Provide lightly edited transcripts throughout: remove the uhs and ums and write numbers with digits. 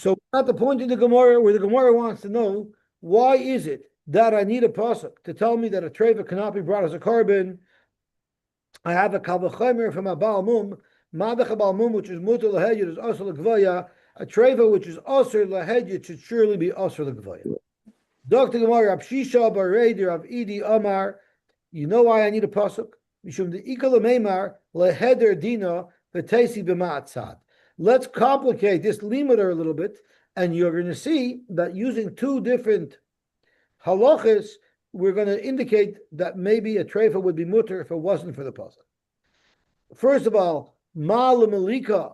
So at the point in the Gemara where the Gemara wants to know why is it that I need a pasuk to tell me that a treva cannot be brought as a carbon. I have a kavachomer from a balmum, madach a balmum which is mutar lahedjit is asur legvaya. A treva which is asur lahedjit should surely be asur legvaya. Dr. Gemara Abshisha Bareder of Idi Amar. You know why I need a pasuk? Mishum the ikal meimar leheder dina v'teisi b'ma'atzad. Let's complicate this limiter a little bit, and you're going to see that using two different halachas, we're going to indicate that maybe a treifa would be mutter if it wasn't for the pasuk. First of all, ma lemalika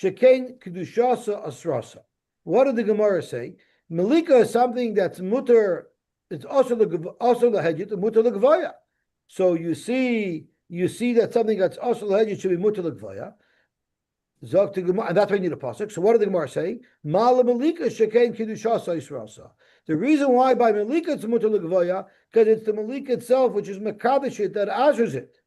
shekain kedushasa asrasa. What did the Gemara say? Malika is something that's mutter. It's also the hejit, mutter legvaya. So you see that something that's also the hejit should be mutter legvaya. And that's why you need a pasuk. So what did the Gemara say? Mala malika shekain kidushasa israsa. The reason why by malika it's mutter legvaya because it's the malika itself which is mekadeshit that ashers it.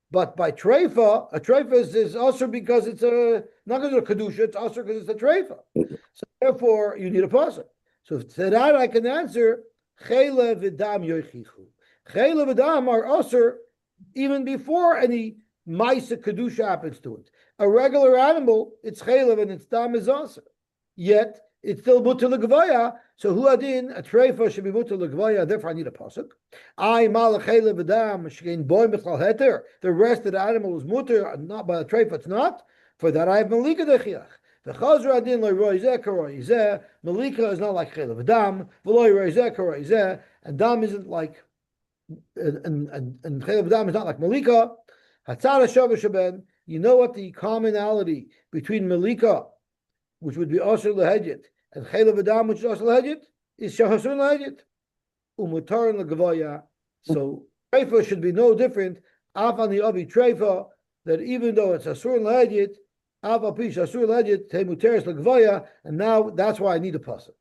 But by treifa, a treifa is also because it's not because it's a kedusha, it's also because it's a treifa. So therefore, you need a pasuk. So to that I can answer, chayla v'dam yoichichu. Chayla v'dam are usher even before any maisa kedusha happens to it. A regular animal, it's chayla and its dam is usher. Yet it's still mutter legvaya. So hu adin a treifa should be mutter legvaya. Therefore, I need a pasuk. I malach chayla v'dam shkein boy mechal heter. The rest of the animal is mutter, not by a treifa. It's not. For that I have malika dechiach. The chazra adin loy roizeh karoizeh. Malika is not like chayla v'dam. V'loy roizeh karoizeh. And dam isn't like, and chayla v'dam is not like malika. Hatzara shava shaben. You know what the commonality between malika, which would be asur lehedjit, and chayla v'dam, which is asur lehedjit, is shahasur lehedjit. Umutar legavaya. So treifa should be no different. Af on the avi treifa, that even though it's asur lehedjit, av apish asur lehedjit temuteres legavaya, and now that's why I need a pasuk.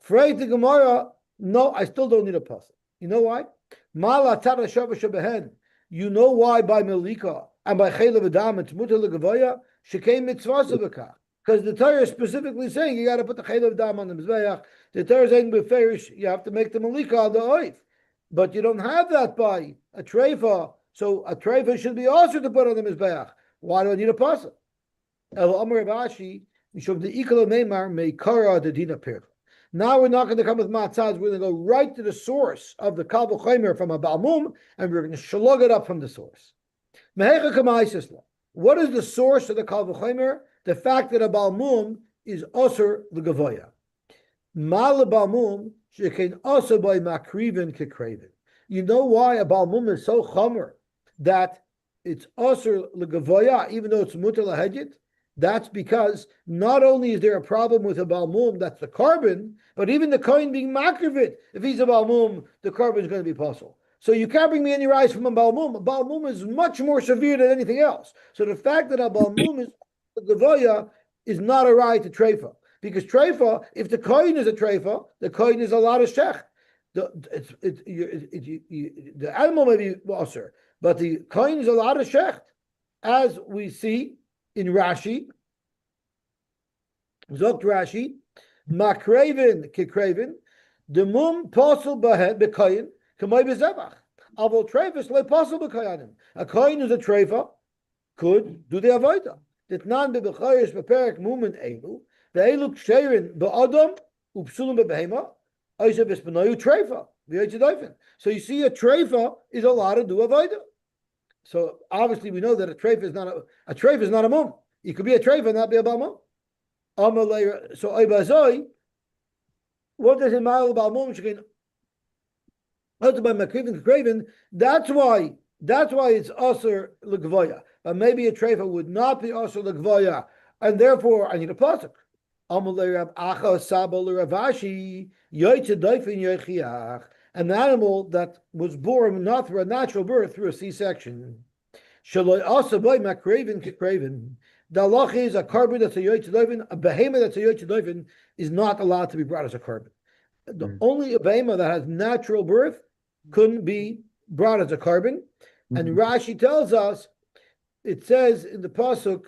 Freit the Gemara, no, I still don't need a pasuk. You know why? Mala tara shava shabehen. You know why by melika and by chayla v'dam it's mutar legavaya shekei mitzvah sebekach. Because the Torah is specifically saying you got to put the chayla v'dam on the mizbeach. The Torah is saying beferish you have to make the malika on the oif, but you don't have that by a treifa. So a treifa should be also to put on the mizbeach. Why do I need a pasuk? El Amar Rashi mishum the ikal meimar meikara the dina pircha. Now we're not going to come with matzahs. We're going to go right to the source of the kal v'chomer from a balmum, and we're going to shlug it up from the source. Mehecha k'ma'isisla. What is the source of the kal v'chomer? The fact that a balmum is osur l'gavoya. Mal balmum shekein also by makrivin kekravin. You know why a balmum is so chomer that it's osur l'gavoya, even though it's mutar lahedjit? That's because not only is there a problem with a balmum, that's the carbon, but even the kohen being makrivit. If he's a balmum, the carbon is going to be possible. So you can't bring me any rice from a balmum. A balmum is much more severe than anything else. So the fact that a balmum is Gavoya is not a right to treifa, because treifa, if the kohen is a treifa, the kohen is a lot of shech. The animal may be wasser, but the kohen is a lot of shech, as we see in Rashi. Zokt Rashi, makraven kekraven, the mum posel behed bekoyin kamay bezevach. Avol treifas le posel bekoyanim. A kohen is a treifa could do the avodah. That non bebechayish beperek mumen elu ve'elu ksherin be'adam upsulim bebehema oisha b'spanoyu treifa v'yotzedayfen. So you see, a treifa is allowed to do avodah. So obviously we know that a treifa is not a treifa is not a mum. It could be a treifa and not be a balmum. So oibazoi, what does it matter about mum? By makrivin kraven. That's why it's aser l'gvoya. But maybe a treifa would not be also l'gvoya, and therefore I need a pasuk. An animal that was born not through a natural birth, through a C-section. Also by makraven kekraven. The halach is a carbon that's a yotzedayfen, a behemoth that's a yotzedayfen is not allowed to be brought as a carbon. Only a behemoth that has natural birth couldn't be brought as a carbon. And Rashi tells us, it says in the pasuk,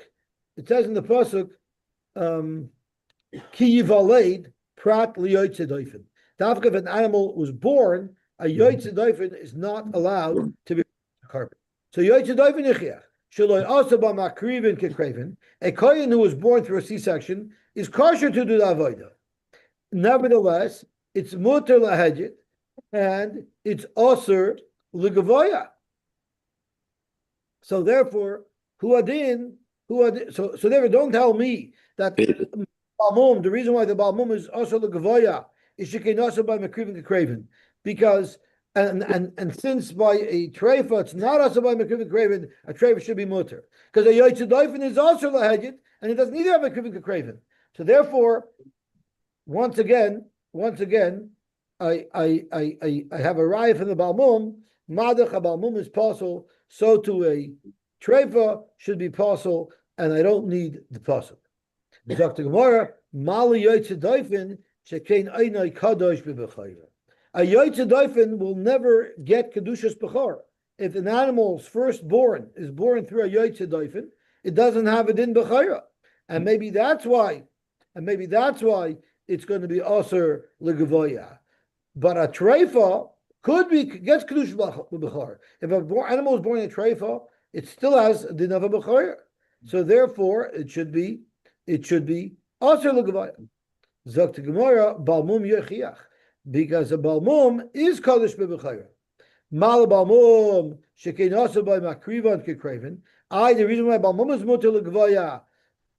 Ki yivaled prat liyoytze doifen. Dafka, if an animal was born, a yoytze doifen is not allowed to be carbon. So yoytze doifen yichiach. Shaloi also ba makrivin kekravin. A kohen who was born through a C-section is kosher to do the avodah. Nevertheless, it's muter lahedjit and it's also ligavoya. So therefore, huadin, so therefore, don't tell me that balmum. The reason why the balmum is also ligavoya is shekin also by makrivin kekravin, because and since by a treifa it's not also by makrivin kekravin, a treifa should be muter because a yoytzedoifen is also lahedjit and it doesn't either have makrivin kekravin. So therefore, once again, I have a raya from the Balmum. Madach a Balmum is possible, so to a treifa should be possible, and I don't need the possible. Dr. Gemara, Mali Yoitzedoifen shekein einai kadosh b'bechayra. A Yoitzedoifen will never get kedushas bechor. If an animal's firstborn is born through a Yoitzedoifen, it doesn't have it in bechayra, and maybe that's why it's going to be aser legavoya. But a treifa gets kedush b'chor. If an animal is born in a treifa, it still has din of a b'chor. So therefore, it should be aser legavoya. Zok to Gemara balmum yechiach, because a balmum is kadosh b'chor. Mal balmum shekein aser by makrivan kekravin. The reason why balmum is muter legavoya.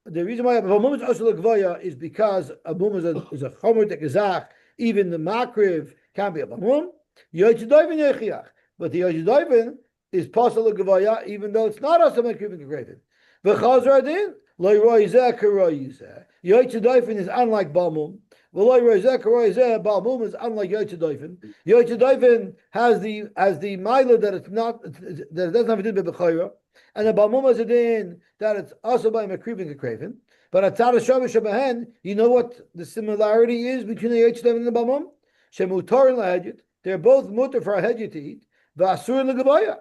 The reason why a balmum is also legavoya is because a balmum is a chomer tekazach. Even the makriv can't be a balmum. Yoitzedoifen yechiach, but the yoitzedoifen is possible legavoya, even though it's not also makriv kekravin. V'chazar adin lo roizeh karoizeh. Yoitzedoifen is unlike balmum. V'lo roizeh karoizeh. Balmum is unlike yoitzedoifen. Yoitzedoifen has the mila that it's not that it doesn't have a din b'chayra. And the balmum has a din that it's also by makrivin kekravin. But at tzad shavush shabahen, you know what the similarity is between the yoitzedoifen and the balmum? Shemutar lahedjit. They're both mutar for a hedjit to eat. V'asur legavoya.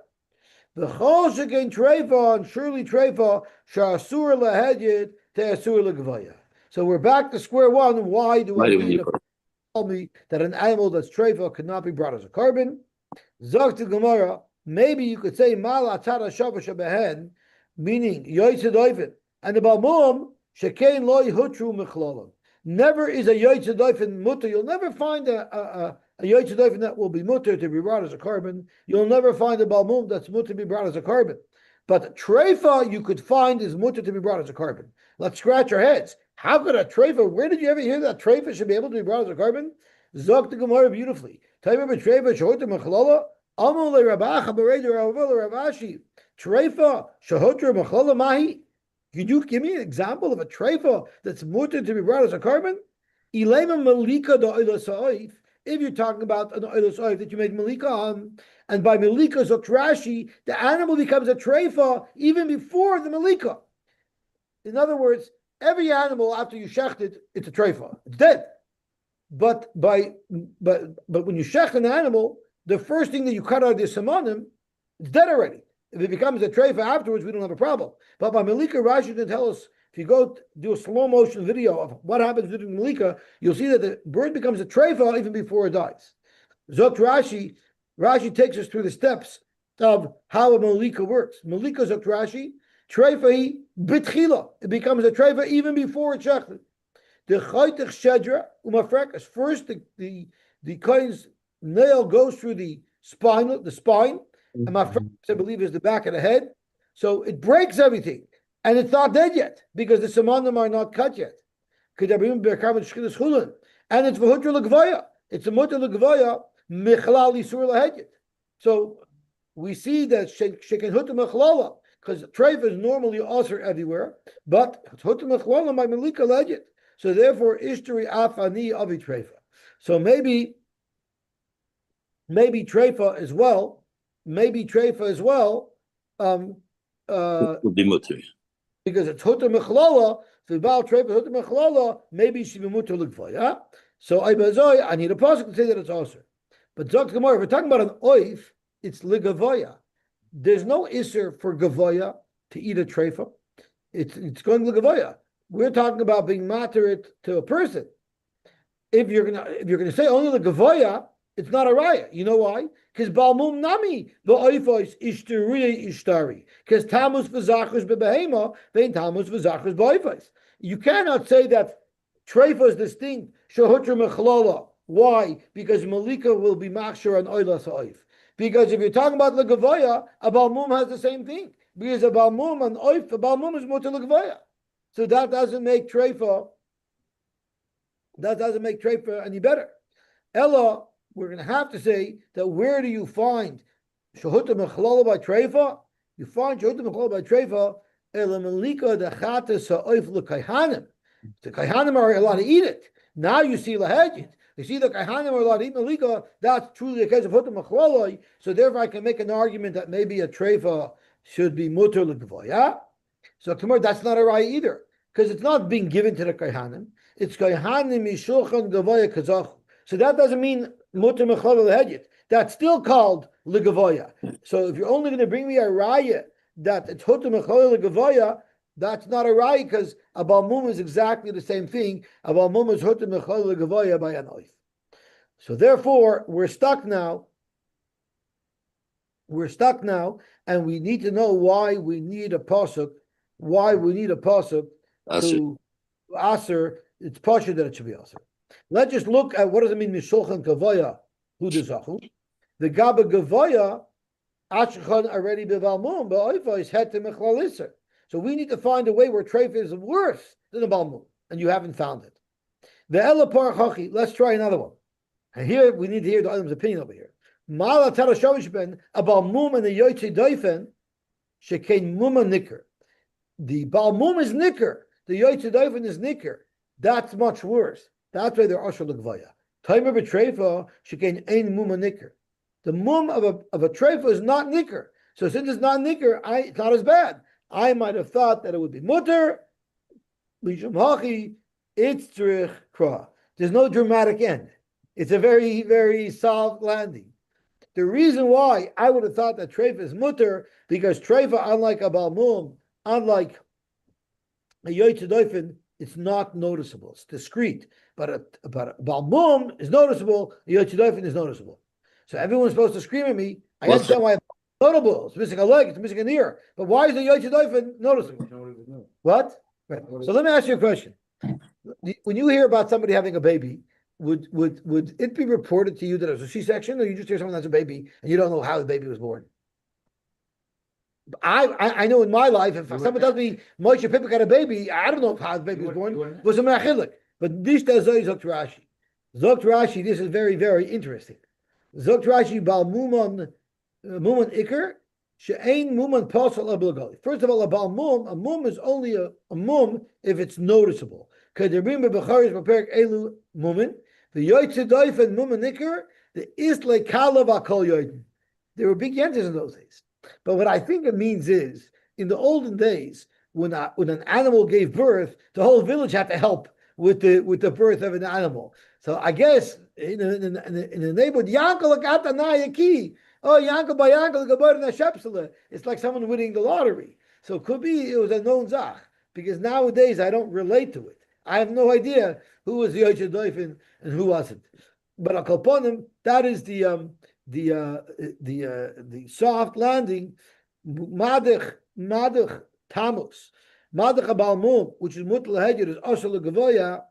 The chol shekein treifa, and surely treifa sha'asur lahedjit te'asur legavoya. So we're back to square one. Why do I need to tell me that an animal that's treifa could not be brought as a carbon? Zok to Gemara. Maybe you could say mal atzad shavush shabahen, meaning yoitzedoifen, and the balmum shekein loy hutru mechlalim. Never is a yoitzedoifen mutter. You'll never find a yoitzedoifen that will be mutter to be brought as a carbon. You'll never find a balmum that's mutter to be brought as a carbon. But treifa you could find is mutter to be brought as a carbon. Let's scratch our heads. How could a treifa? Where did you ever hear that treifa should be able to be brought as a carbon? Zok the Gemara beautifully. Tell me about treifa shoyta mechlala. Amule Rabacha Bereder Ravula Ravashi Treifa Shahotra Machala Mahi. Could you give me an example of a treifa that's mutter to be brought as a carbon? Ilema Malika da Oilasaif. If you're talking about an Oilasaif that you made Malika on, and by Malika Zokrashi, the animal becomes a treifa even before the Malika. In other words, every animal after you shecht it, it's a treifa. It's dead. But when you shecht an animal, the first thing that you cut out of the simonim, it's dead already. If it becomes a treifa afterwards, we don't have a problem. But by Malika, Rashi can tell us, if you go do a slow motion video of what happens during Malika, you'll see that the bird becomes a treifa even before it dies. Zok Rashi takes us through the steps of how a Malika works. Malika Zok Rashi, treifa bitchila. It becomes a treifa even before it's shechted. The chaytich shedra umafrekas. First, the coin's nail goes through the spine, and my friend, I believe, is the back of the head. So it breaks everything, and it's not dead yet because the samanim are not cut yet. And it's v'hutra l'gvaya. It's a mutter l'gvaya michlal isur lahedjit. So we see that shekin hutra michlala because treifa is normally also everywhere, but hutra michlala by melika lahedjit. So therefore, ishtari afani avi treifa. So maybe treifa as well. Would be mutter. Because it's hutter mechlala. So about treifa hutter mechlala, maybe she be mutter l'gvaya. So I need a pasuk to say that it's also. But Zok Gemara, if we're talking about an oif, it's ligavoya. There's no iser for gavoya to eat a treifa. It's going ligavoya. We're talking about being materit to a person. If you're gonna say only the gavoya, it's not a raya. You know why? Because balmum nami va'oifos ishtari ishtari. Because tamus v'zachus bebehema vein tamus v'zachus ba'oifos. You cannot say that treifa is distinct shahutra mechlala. Why? Because malika will be machshir on oilas ha'oif. Because if you're talking about the gavoya, a balmum has the same thing. Because a balmum and oif, a balmum is mutter legavoya. So that doesn't make treifa. That doesn't make treifa any better. Ella, we're going to have to say that where do you find shahuta mechlala by treifa? You find shahuta mechlala by treifa ela melika dechata sa'oif lekayhanim. The kayhanim are allowed to eat it. Now you see lahedjit. You see the kayhanim are allowed to eat melika. That's truly a case of shahuta mechlala. So therefore, I can make an argument that maybe a treifa should be mutter legavoya. So tomorrow that's not a raya either, because it's not being given to the kayhanim. It's kayhanim mishulchan gavoya kazachu. So that doesn't mean mutter mechlala lehedyet. That's still called legavoya. So if you're only going to bring me a raya that it's mutter mechlala legavoya, that's not a raya, because a balmum is exactly the same thing. A balmum is mutter mechlala legavoya by an oif. So therefore, we're stuck now. And we need to know why we need a pasuk. Why we need a pasuk to aser. It's pasuk that it should be aser. Let's just look at what does it mean mishulchan kavaya hu dezachu. The gaba gavaya ashchan already bevalmum ba'oifa is het mechlaliser. So we need to find a way where treif is worse than the balmum, and you haven't found it. The ela parachachi. Let's try another one. And here we need to hear the Adam's opinion over here. Mala tara shavish ben balmum and the yoytzi doifen shekein muma nicker. The balmum is nicker. The yoytzi doifen is nicker. That's much worse. That's why they're ashur legvaya. Timer betreifa shekein ein muma nicker. The mum of a treifa is not nicker. So since it's not nicker, it's not as bad. I might have thought that it would be mutter. Lisham hachi itzrich kra. There's no dramatic end. It's a very, very soft landing. The reason why I would have thought that treifa is mutter, because treifa, unlike a balmum, unlike a yoytzi doifen, it's not noticeable. It's discreet. But a balmum is noticeable, a yoytzi doifen is noticeable. So everyone's supposed to scream at me. I understand why it's notable. It's missing a leg, it's missing an ear. But why is the yoytzi doifen noticeable? What? Right. So let me ask you a question. When you hear about somebody having a baby, would it be reported to you that it was a C-section, or you just hear someone has a baby and you don't know how the baby was born? I know in my life, if someone tells me Moshe Pipik had a baby, I don't know how the baby was born. It was a mechilik. But this does Zokt Rashi. Zokt Rashi, this is very, very interesting. Zokt Rashi bal muman iker she'ein muman pasal ablagali. First of all, a mum is only a mum if it's noticeable. Kaderim becharis beperek elu muman. The yoytzi doifen muman iker, the isle kalav akol yoyden. There were big yentas in those days. But what I think it means is, in the olden days, when an animal gave birth, the whole village had to help with the birth of an animal. So I guess in the neighborhood, Yankel akata nayaki. Oh, Yankel by Yankel gabar na shepsele. It's like someone winning the lottery. So it could be it was a known zach, because nowadays I don't relate to it. I have no idea who was the Yoytzi Doifen and who wasn't. But I'll call upon him. That is the soft landing. Madich tamus. Madich abalmum, which is mutal hedger, is ashur legavoya.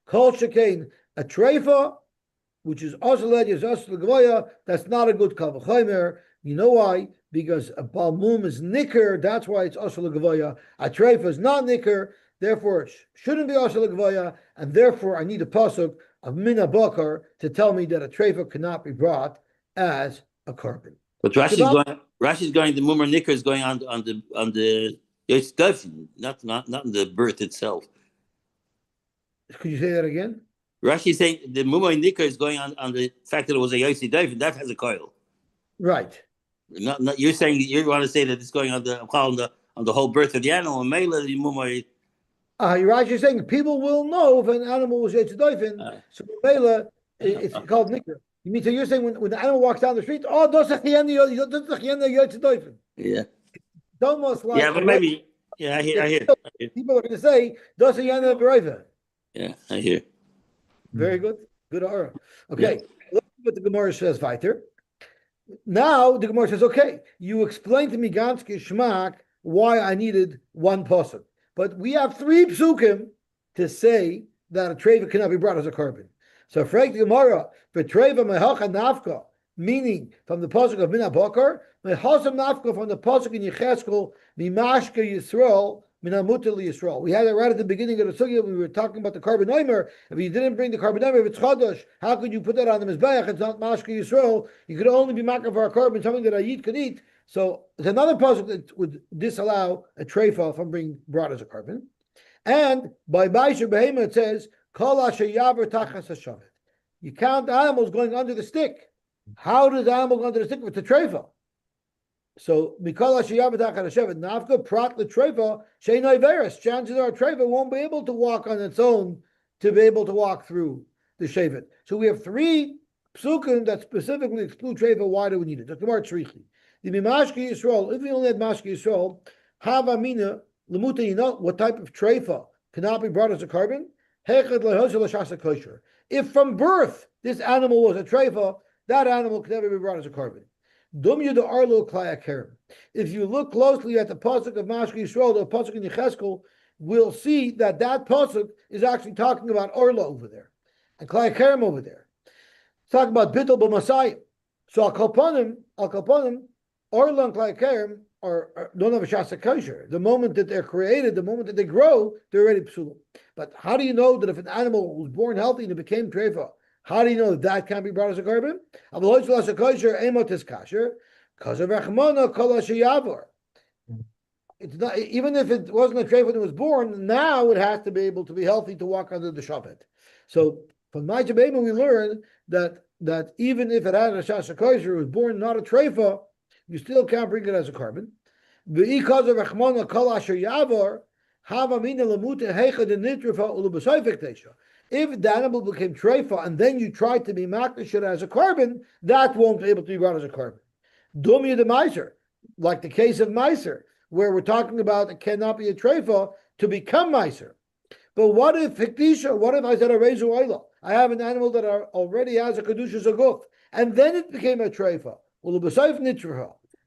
Kol shekain a treifa, which is ashur hedger, is ashur legavoya. That's not a good kavachomer. You know why? Because a balmum is nicker. That's why it's ashur legavoya. A treifa is not nicker. Therefore, it shouldn't be ashur legavoya, and therefore I need a pasuk of Mina Bakar to tell me that a treifa cannot be brought as a carbon. But Rashi's going. The mummer nicker is going on the Yosy doifen, not in the birth itself. Could you say that again? Rashi's saying the mummer nicker is going on the fact that it was a Yosy doifen. That has a coil. Right. Not you're saying you want to say that it's going on the whole birth of the animal. And Mela the mummer. You're actually saying people will know if an animal was Yosy doifen. So Mela, it's called nicker. You mean, so you're saying when the animal walks down the street, oh, that's the Yosy doifen. Yeah. It's almost like but maybe Yeah, I hear. I hear. I hear. People are going to say, doesn't yana b'roiva. Yeah, I hear. Very good. Good aura. Yeah. Okay. Look what the Gemara says weiter. Now the Gemara says, okay, you explained to me Ganski Shmak why I needed one pasuk. But we have three psukim to say that a treva cannot be brought as a carbon. So Frank the Gemara, for treva mehacha nafka, meaning from the pasuk of Mina Bakar, mehasam nafka from the pasuk in Yecheskel, mimashka Yisrael, minamutal Yisrael. We had it right at the beginning of the sugya. We were talking about the carbon oimer. If you didn't bring the carbon oimer, if it's chadash, how could you put that on the mizbeach? It's not mashka Yisrael. You could only be makar for a carbon, something that a yid could eat. So there's another pasuk that would disallow a treifa from being brought as a carbon. And by Baisha Behema it says, Kol asher yaver tachas hashavet. You count animals going under the stick. How does the animal go under the stick with the treifa? So Mikol asher yaver tachas hashavet, nafka prat l'treifa, she'nai veris. Chances are treifa won't be able to walk on its own to be able to walk through the shevet. So we have three psukim that specifically exclude treifa. Why do we need it? The Gemara Tzrichi. The Mimashki Yisrael, if we only had Mashki Yisrael, Hava Mina, Lamuta, you know what type of treifa cannot be brought as a carbon? If from birth this animal was a treifa, that animal can never be brought as a carbon. If you look closely at the pasuk of Mashki Yisrael, the pasuk in Yecheskel, we'll see that pasuk is actually talking about Orla over there and Klaya Kerem over there. It's talking about Bittul b'Masayim. So Al Kalpanim, Orla and Klaya Kerem don't have a shasa kosher. The moment that they're created, the moment that they grow, they're already psulim. But how do you know that if an animal was born healthy and it became treifa, how do you know that can't be brought as a carbon? It's not, even if it wasn't a treifa when it was born, now it has to be able to be healthy to walk under the shabbat. So from my Jabema we learn that even if it had a shasa kosher, it was born not a treifa, you still can't bring it as a carbon. If the animal became treifa and then you tried to be makdish as a carbon, that won't be able to be brought as a carbon. Dumya the meiser, like the case of meiser, where we're talking about it cannot be a treifa to become meiser. But what if hikdisha? What if I said a rezu oila? I have an animal that already has a kedusha zaguf, and then it became a treifa. Well, the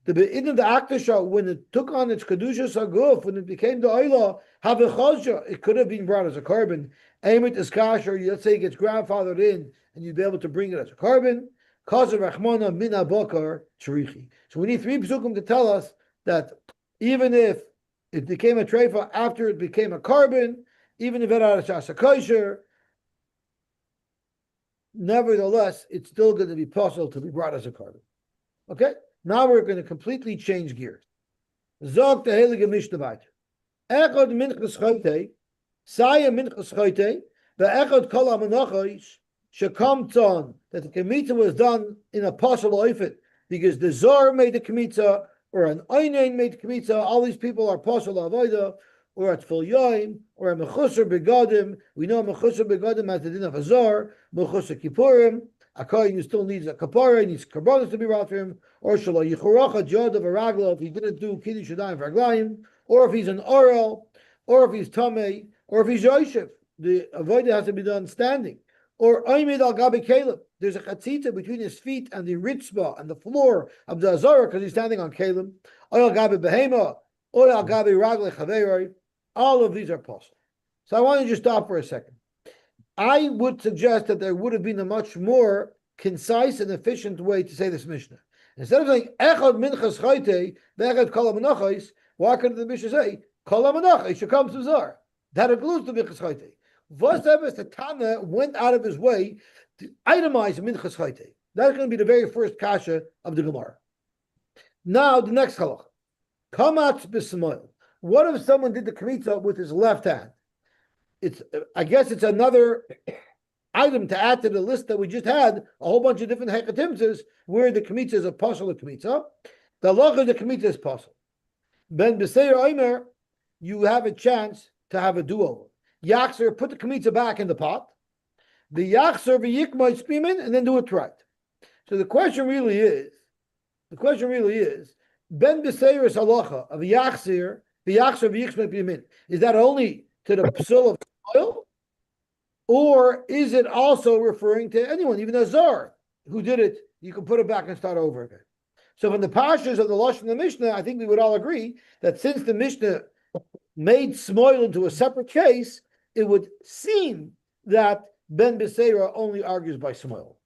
in the akdasha, when it took on its kedusha saguf, when it became the oila, have a chazja, it could have been brought as a carbon. Amit is kasher. Let's say it gets grandfathered in, and you'd be able to bring it as a carbon. Kazer rachmana min abakar tzrichi. So we need three psukim to tell us that even if it became a treifa after it became a carbon, even if it had a shasa kosher, nevertheless, it's still going to be possible to be brought as a carbon. Okay? Now we're going to completely change gears. Zog the heilige Mishnah weiter. Echad minchas chote, saya minchas chote, ve'echad kol ha-menachos, shekomts on, that the kemitza was done in a possible oifit, because the Zor made the kemitza, or an Einain made the kemitza, all these people are possible avoida, or at full yoim, or a mechusar begadim. We know mechusar begadim has the din of a Zor, mechusar kippurim, a kohen who still needs a kapara, needs karbonos to be brought for him, or shalom yichuracha jod of a ragla if he didn't do kiddush shadayim for raglayim, or if he's an oral, or if he's tamei, or if he's yoshev, the avodah has to be done standing, or oimid al gabi kelim. There's a chatzita between his feet and the ritzba and the floor of the azara because he's standing on kelim. Or al gabi behema, or al gabi ragla chaveroi. All of these are possible. So I want to just stop for a second. I would suggest that there would have been a much more concise and efficient way to say this Mishnah. Instead of saying Echad minchas chayte, ve'echad kol ha-menachos, why could the Mishnah say kol ha-menachos should come to Zar? That includes the minchas chayte. V'aseves the Tana went out of his way to itemize minchas chayte. That's going to be the very first kasha of the Gemara. Now the next halach, kamatz b'smoil. What if someone did the kemitza with his left hand? I guess it's another item to add to the list that we just had, a whole bunch of different hekatimtzas where the kemitza is a pasul of kemitza. The halacha of the kemitza is pasul. Ben b'seir oimer, you have a chance to have a do-over. Yachzer, put the kemitza back in the pot. The yachzer v'yikma spimin, and then do it right. So the question really is, ben b'seir is halacha of yachzer Is that only to the psul of soil? Or is it also referring to anyone, even a Zar who did it? You can put it back and start over again. So from the pashas of the Lashon of the Mishnah, I think we would all agree that since the Mishnah made Smoil into a separate case, it would seem that Ben Beseira only argues by Smoil.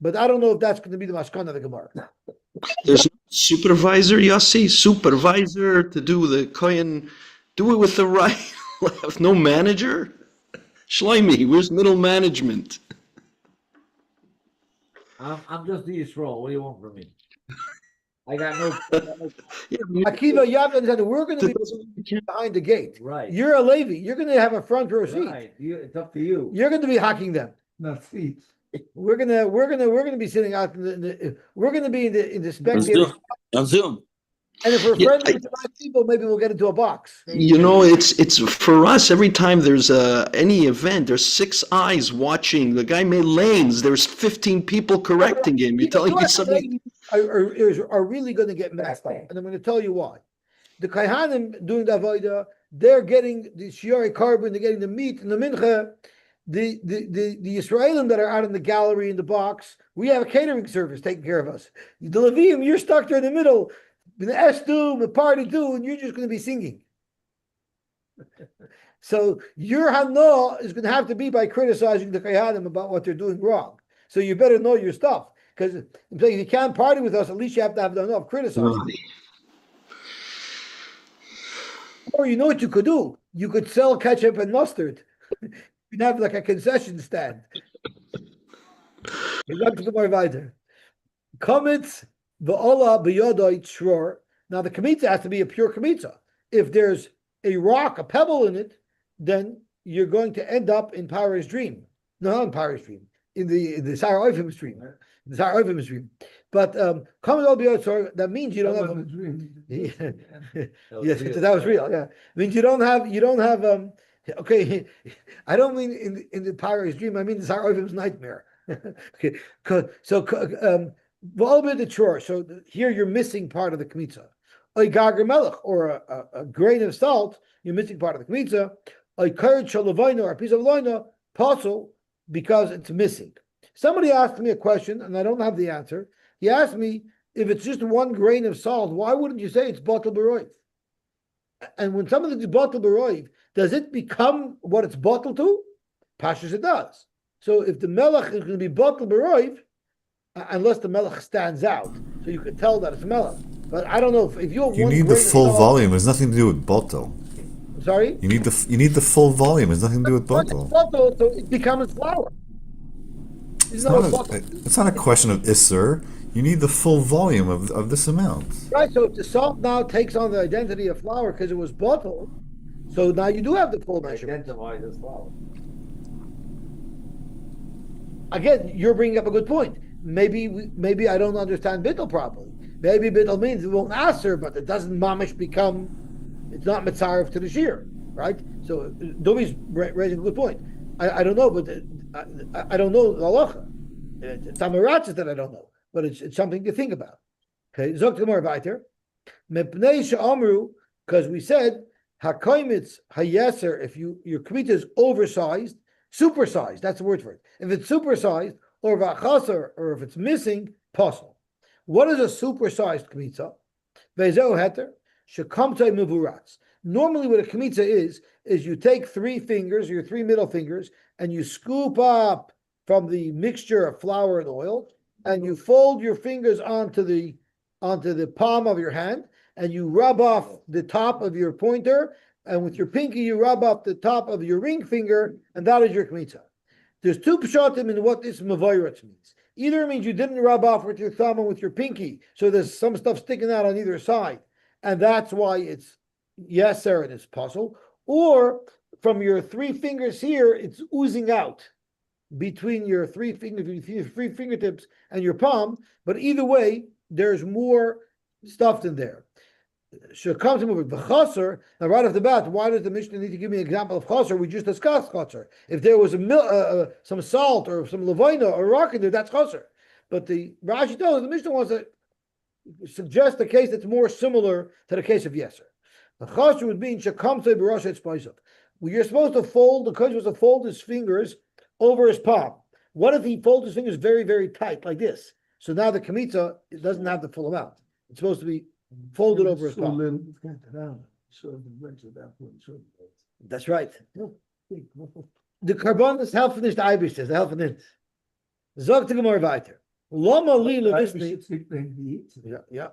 But I don't know if that's going to be the Mashkan of the Gemara. There's no supervisor, Yossi, supervisor to do the kohen, do it with the right left. No manager? Shloimi, where's middle management? I'm just the Yisrael. What do you want from me? I got no. Yeah, Akiva, you have to understand that we're going to be behind the gate. Right. You're a Levi. You're going to have a front row seat. Right. It's up to you. You're going to be hacking them. Not seats. We're gonna be sitting out we're gonna be in the spectator. On Zoom. And if we're Yeah, friendly with the right people, maybe we'll get into a box. You know, it's for us, every time there's any event, there's 6 eyes watching. The guy made lanes, there's 15 people correcting him. You're telling me something? Are really going to get messed up, and I'm going to tell you why. The Kaihanim doing the Avodah, they're getting the Shiori Carbon, they're getting the meat and the mincha. The Israelim that are out in the gallery in the box, we have a catering service taking care of us. The Levium, you're stuck there in the middle, the Estum, the party do, and you're just going to be singing. So your Hana is going to have to be by criticizing the Kayanim about what they're doing wrong. So you better know your stuff, because if you can't party with us, at least you have to have enough criticizing. Or you know what you could do? You could sell ketchup and mustard. You'd have like a concession stand. Kamitz v'ola b'yodoi shror. Now the kamitza has to be a pure kamitza. If there's a rock, a pebble in it, then you're going to end up in Paro's dream. No, not in Paro's dream. In the Sarah Oifim's dream. The Sarah Oifim's dream. But kamitz v'ola b'yodoi shror, that means you don't have a dream. Yes, that was real. Yeah, it means you don't have. Okay, I don't mean in the Paro's dream. I mean the Sarah Oifim's nightmare. Okay, so the chore. So here you're missing part of the kmitza. A gager melech, or a grain of salt, you're missing part of the kmitza. A curd shalavina, or a piece of loina, possible because it's missing. Somebody asked me a question, and I don't have the answer. He asked me, if it's just one grain of salt, why wouldn't you say it's batal b'roiv? And when something is batal b'roiv, does it become what it's batal to? Pashas it does. So if the melech is going to be batal b'roiv, unless the melech stands out, so you can tell that it's melech. But I don't know if you have you need the full volume. It has nothing to do with batal. Sorry. You need the full volume. It has nothing to do with batal. So it becomes flour. It's not a question of isser. You need the full volume of this amount. Right. So if the salt now takes on the identity of flour because it was bottled, so now you do have the full measurement. Identify this flour. Again, you're bringing up a good point. Maybe I don't understand bittul properly. Maybe bittul means it won't answer, but it doesn't mamish become. It's not mitzaref to the shear, right? So Dovi's raising a good point. I don't know, but I don't know the halacha. It's amarachas that I don't know, but it's something to think about. Okay, zok gemara weiter. Mepnei she'amru, because we said hakoimitz hayeser. If your kmitah is oversized, supersized, that's the word for it. If it's supersized, or v'achasar, or if it's missing, possible. What is a supersized kmitza? Ve'zeu heter shekamtei mevuratz. Normally, what a kmitza is you take 3 fingers, your 3 middle fingers, and you scoop up from the mixture of flour and oil, and you fold your fingers onto the palm of your hand, and you rub off the top of your pointer, and with your pinky you rub off the top of your ring finger, and that is your kmitza. There's 2 pshatim in what this mavoyratz means. Either it means you didn't rub off with your thumb and with your pinky, so there's some stuff sticking out on either side, and that's why it's yeser and it's puzzle, or from your 3 fingers here, it's oozing out between your 3 fingertips and your palm. But either way, there's more stuff in there. Should come to move the chaser. Now, right off the bat, why does the Mishnah need to give me an example of chaser? We just discussed chaser. If there was some salt or some levina or rock in there, that's chaser. But the Rashi tells us the Mishnah wants to suggest a case that's more similar to the case of yeser. The chasher would mean shekamtei b'rosh etzbaisav. You're supposed to fold. The kohen was to fold his fingers over his palm. What if he folds his fingers very, very tight like this? So now the kamitza it doesn't have the full amount. It's supposed to be folded over his palm. That's right. The carbon is helping the Irish says, helping it. Zog to Gemara weiter. Lama lila misna. Yeah.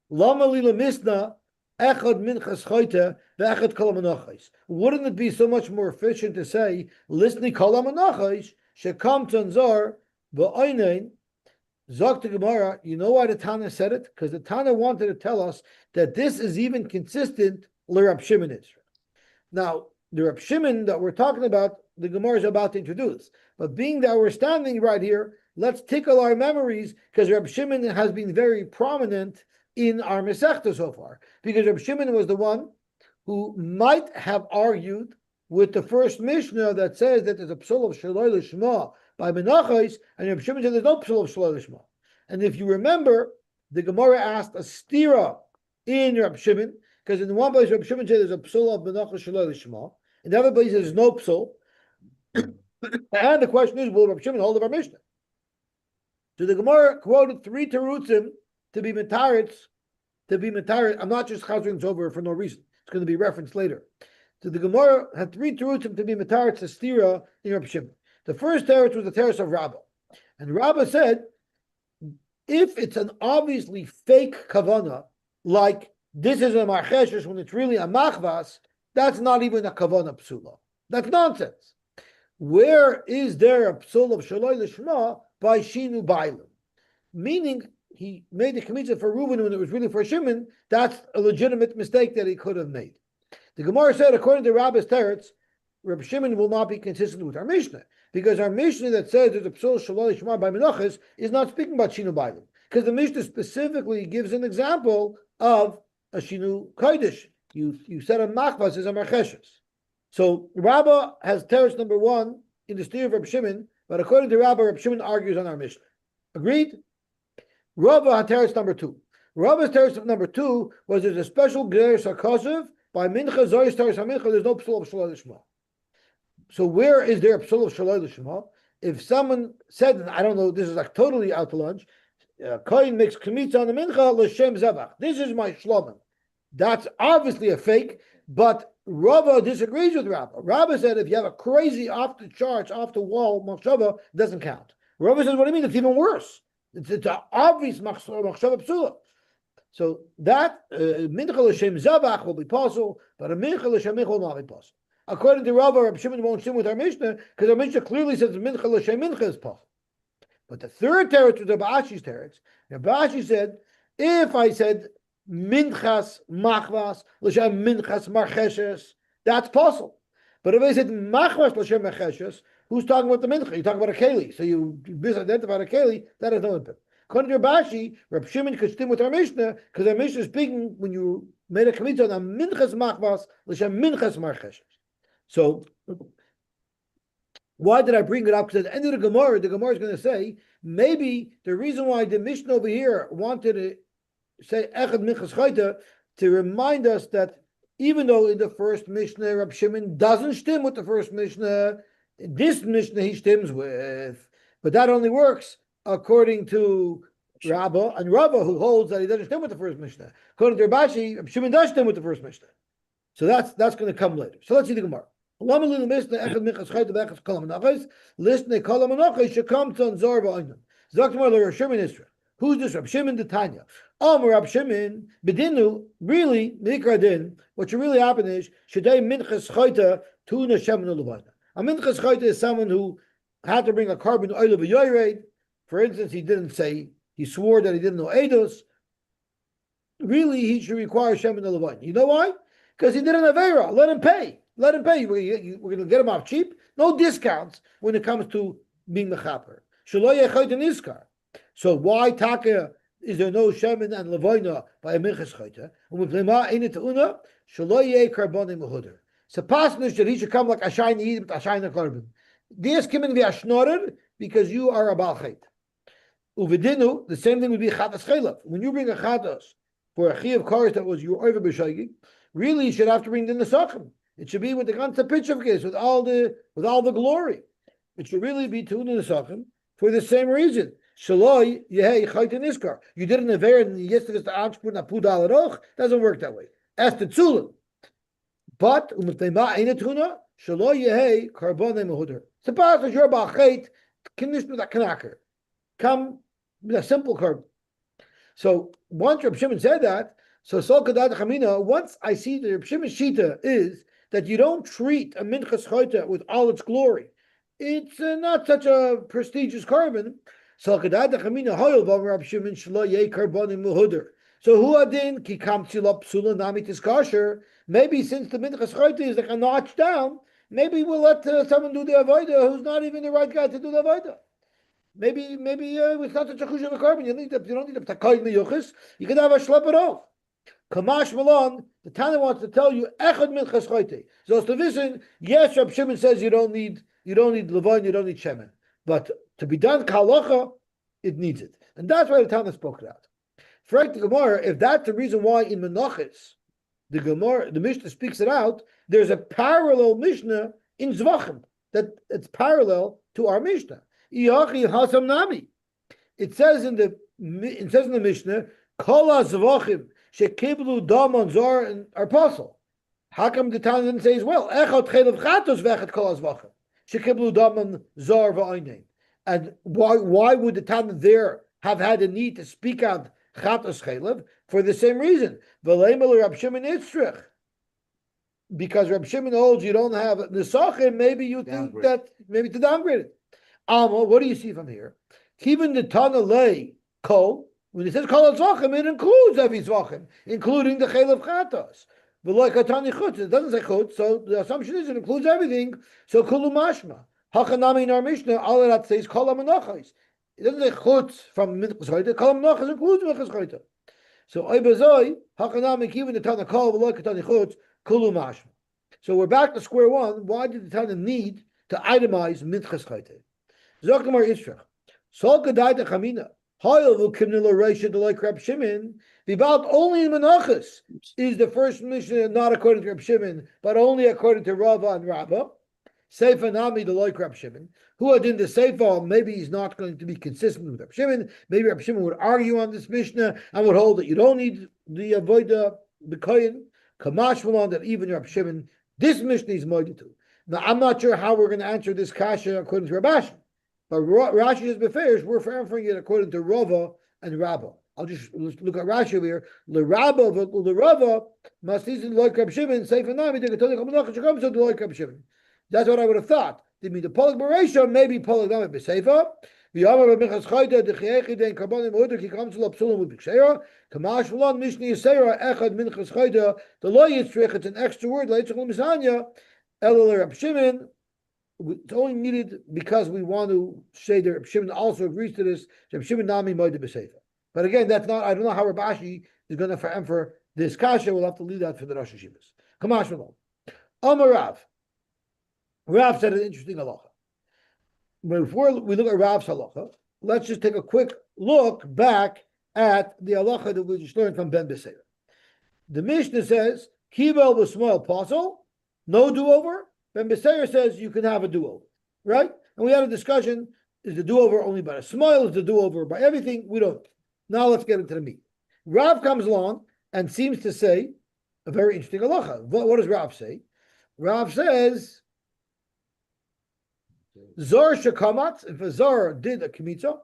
Lama lila misna. Echad minchas choite ve'echad kol menachos. Wouldn't it be so much more efficient to say, listening kol menachos shekam tanzar v'oinein. Zog to Gemara. You know why the Tana said it? Because the Tana wanted to tell us that this is even consistent l'Rab Shimon Israel. Now, the Rab Shimon that we're talking about, the Gemara is about to introduce. But being that we're standing right here, let's tickle our memories because Rab Shimon has been very prominent in our Masechta so far. Because Rab Shimon was the one who might have argued with the first Mishnah that says that there's a psul of Shaloi Lishma by Menachos, and Rab Shimon said there's no psul of Shaloi Lishma. And if you remember, the Gemara asked a stira in Rab Shimon, because in one place Rab Shimon said there's a psul of Menachos Shaloi Lishma. In the other place, there's no psul. And the question is, will Rab Shimon hold of our Mishnah? So the Gemara quoted 3 terutzim to be metaritz. I'm not just chazering over for no reason. It's going to be referenced later. So the Gemara had 3 terutzim to be metaritz stira in Rab Shimon. The first teretz was the teretz of Rabbah. And Rabbah said, if it's an obviously fake kavana, like this is a marcheshes when it's really a machvas, that's not even a kavana psula. That's nonsense. Where is there a psul of shaloi lishma by shinu bailim? Meaning, he made the kmitza for Reuben when it was really for Shimon. That's a legitimate mistake that he could have made. The Gemara said, according to Rabbi's teretz, Reb Shimon will not be consistent with our Mishnah, because our Mishnah that says there's a psul shaloi lishma by Menachos is not speaking about shinu bailim, because the Mishnah specifically gives an example of a shinu kodesh. You said a machvas is a marcheshes. So Rabbah has teretz number 1 in the steer of Reb Shimon, but according to Rabbah, Reb Shimon argues on our Mishnah. Agreed? Rabbah had teretz number 2. Rabbah's teretz number 2 was there's a special gerer sarkasiv by mincha zoyis teretz hamincha. There's no psul of shaloi lishma. So where is there a psul of shaloi lishma? If someone said, and I don't know, this is like totally out to lunch. Kohen makes kmitza on the mincha l'shem zevach. This is my shlomen. That's obviously a fake, but Rava disagrees with Rabbah. Rabbah said if you have a crazy off the charts, off the wall machshava, it doesn't count. Rabbah says, what do you mean? It's even worse. It's an obvious machshava psula. So that mincha l'shem zavach will be possible, but a mincha l'shem mincha will not be possible. According to Rabbah, Reb Shimon won't sim with our Mishnah because our Mishnah clearly says mincha l'shem mincha is possible. But the third teretz was Reb Ashi's teretz. Reb Ashi said, if I said minchas machvas l'shem minchas marcheshes, that's possible. But if I said machvas l'shem marcheshes, who's talking about the mincha? You talk about a keli, so you misidentify a keli. That has no impact. According to Rashi, Reb Shimon could stim with our Mishnah because our Mishnah is speaking when you made a kmitza on minchas machvas l'shem minchas marcheshes. So why did I bring it up? Because at the end of the Gemara is going to say maybe the reason why the Mishnah over here wanted to say Echad Minchas Chayta to remind us that even though in the first Mishnah Rab Shimon doesn't stim with the first Mishnah, this Mishnah he stims with, but that only works according to Rabbah, and Rabbah who holds that he doesn't stim with the first Mishnah. According to Rabashi, Rab Shimon does stim with the first Mishnah. So that's going to come later. So let's see the Gemara. Listen, should come to Zorba. Zakmar Shimon Israel. Who's this Rab Shimon the Tanya? Rab Shimon Bedinu, really, Mikradin, what should really happen is Shadei Minchas Chayta Tuna Shemin Levana. A Minchas Chayta is someone who had to bring a carbon oil of a yoyred. For instance, he swore that he didn't know Eidos. Really, he should require Shemin Levana. You know why? Because he did an Avera. Let him pay. Let him pay. We're going to get him off cheap. No discounts when it comes to being mechaper. Shaloye Chayta Niskar. So why Taka is there no shemen and levoina by a minchas chayta? And with lema ain't una shaloye karbonim mehuder. So pasnish that he should come like ashayin eat with ashayin carbon. This coming via shnorer because you are a balchait. Uvedinu, the same thing would be chatas chaylav. When you bring a chatas for a chi of cars that was your over b'shaygi, Really, you should have to bring the Nesachim. It should be with the ganze Pitchevkes, with all the glory. It should really be to the Nesachim for the same reason. Shaloi yehei chayte niskar. You did an aver and yesterday the anspur na pudal roch. Doesn't work that way. As the tzulim. But u'mtema eine tuna shaloi yehei karbonei mehuder. Suppose that you're about chayt, knish with a knacker. Come with a simple carbon. So once Reb Shimon said that, so Sol Kadat Chamina, once I see the Reb Shimon's Shita is that you don't treat a Minchas Choyta with all its glory. It's not such a prestigious carbon. Sol Kadat Chamina Hoyel Vam Reb Shimon Shlo Yei Karbonim Muhuder. So who adin ki kam tzilop psula nami tiskasher? Maybe since the Minchas Choyta is like a notch down, maybe we'll let someone do the avodah who's not even the right guy to do the avodah. Maybe it's not such a chush of a carbon. You don't need a takoid miyuchis. You can have a schlep it off. Kamash Malon, the Tana wants to tell you echad minchas choyte. So to listen, yes, Reb Shimon says you don't need levon, you don't need shemen, but to be done kalacha, it needs it, and that's why the Tana spoke it out. For the Gemara, if that's the reason why in Menachos, the Mishnah speaks it out, there's a parallel Mishnah in Zvachim that it's parallel to our Mishnah. It says in the Mishnah, Kol HaZvachim shekiblu damon zor and apostle. How come the Tana didn't say as well? Echad chelav chatos vechat Kol HaZvachim shekiblu damon zor v'oinein. And why would the Tana there have had a need to speak out chatos chelav for the same reason? V'leimel Reb Shimon itzrich. Because Reb Shimon holds you don't have nesachim. Maybe you think that maybe to downgrade it. Alma, what do you see from here? Even the Tana lay kol, when it says kol tzvachim, it includes every tzvachim, including the chelav chatos. But like a Tani chutz, it doesn't say chutz, so the assumption is it includes everything. So kulu mashma. Hachanami in our Mishnah, all of that says kol menachos. It doesn't say chutz from minchas choyta. Kol menachos includes minchas choyta. So oibazoi hachanami even the Tana kol like a Tani chutz kulu mashma. So we're back to square one. Why did the Tana need to itemize minchas choyta? Zokemar Yisrach. Sol Kedai de Chamina. Hoyel will kimnil Reisha de like Reb Shimon. Vibalt only in Menachos is the first Mishnah not according to Reb Shimon, but only according to Rava and Rabba. Seifa Nami de like Reb Shimon. Who had in the Seifa, maybe he's not going to be consistent with Reb Shimon. Maybe Reb Shimon would argue on this Mishnah and would hold that you don't need the avoida b'koyin. Kamash Malon that even Reb Shimon, this Mishnah is moided to. Now I'm not sure how we're going to answer this kasha according to Rabashi. But Rashi is beferish. We're answering it according to Rava and Rabba. I'll just look at Rashi over here. The Rava must season like Reb Shimon. Say for now, that's what I would have thought. They mean the Polik Bereisha, maybe Polik Nami B'Seifa. V'yamar B'Minchas Choyta D'Chiechi Dein Karbonim Uder Ki Comes to L'Psulim with B'Ksheira. Kamash V'Lon Mishni Yisera Echad Minchas Choyta. The Lo Yitzrich. It's an extra word. Leitzach L'Misanya. Elul Reb Shimon. It's only needed because we want to say that Reb Shimon also agrees to this. Reb Shimon Nami Moed B'Seifa. But again, that's not. I don't know how Rabashi is going to for this kasha. We'll have to leave that for the Rosh Hashivas. Kamash Malon. Amar Rav. Rav said an interesting halacha. Before we look at Rav's halacha, let's just take a quick look back at the halacha that we just learned from Ben Beseira. The Mishnah says, Kivel b'smoil apostle, no do-over. Ben Beseira says you can have a do-over, right? And we had a discussion, is the do-over only by a smile, is the do-over by everything? We don't. Now let's get into the meat. Rav comes along and seems to say a very interesting halacha. What does Rav say? Rav says, Zor shekamatz, if a Zor did a kmitza,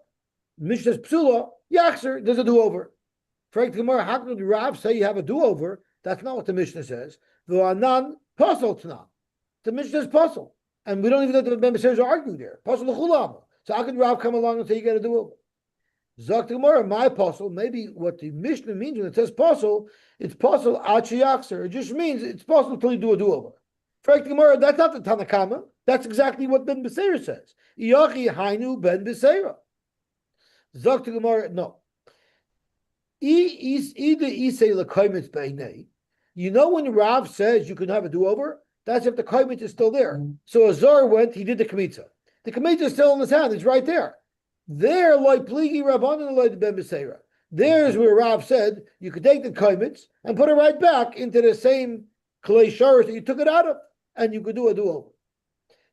Mishnah's psula, Yachzer, there's a do-over. Frank Gemara, how can Rav say you have a do-over? That's not what the Mishnah says. V'anan pasal tana. The Mishnah's pasal. And we don't even know that the members are arguing there. Pasal l'chulam. So how can Rav come along and say you got a do-over? Zok Gemara, my pasal, maybe what the Mishnah means when it says pasal, it's pasal achi Yachzer. It just means it's pasal until you do a do-over. Frank Gemara, that's not the Tanakama. That's exactly what Ben Beseira says. Iyachi hainu Ben Beseira. Zok Gemara, no. You know when Rav says you can have a do-over? That's if the koimit is still there. So Azar went, he did the kmitza. The kmitza is still in his hand, it's right there. There, like pligi rabbanon like Ben Beseira. There's where Rav said you could take the kaimitz and put it right back into the same clay showers that you took it out of, and you could do a do-over.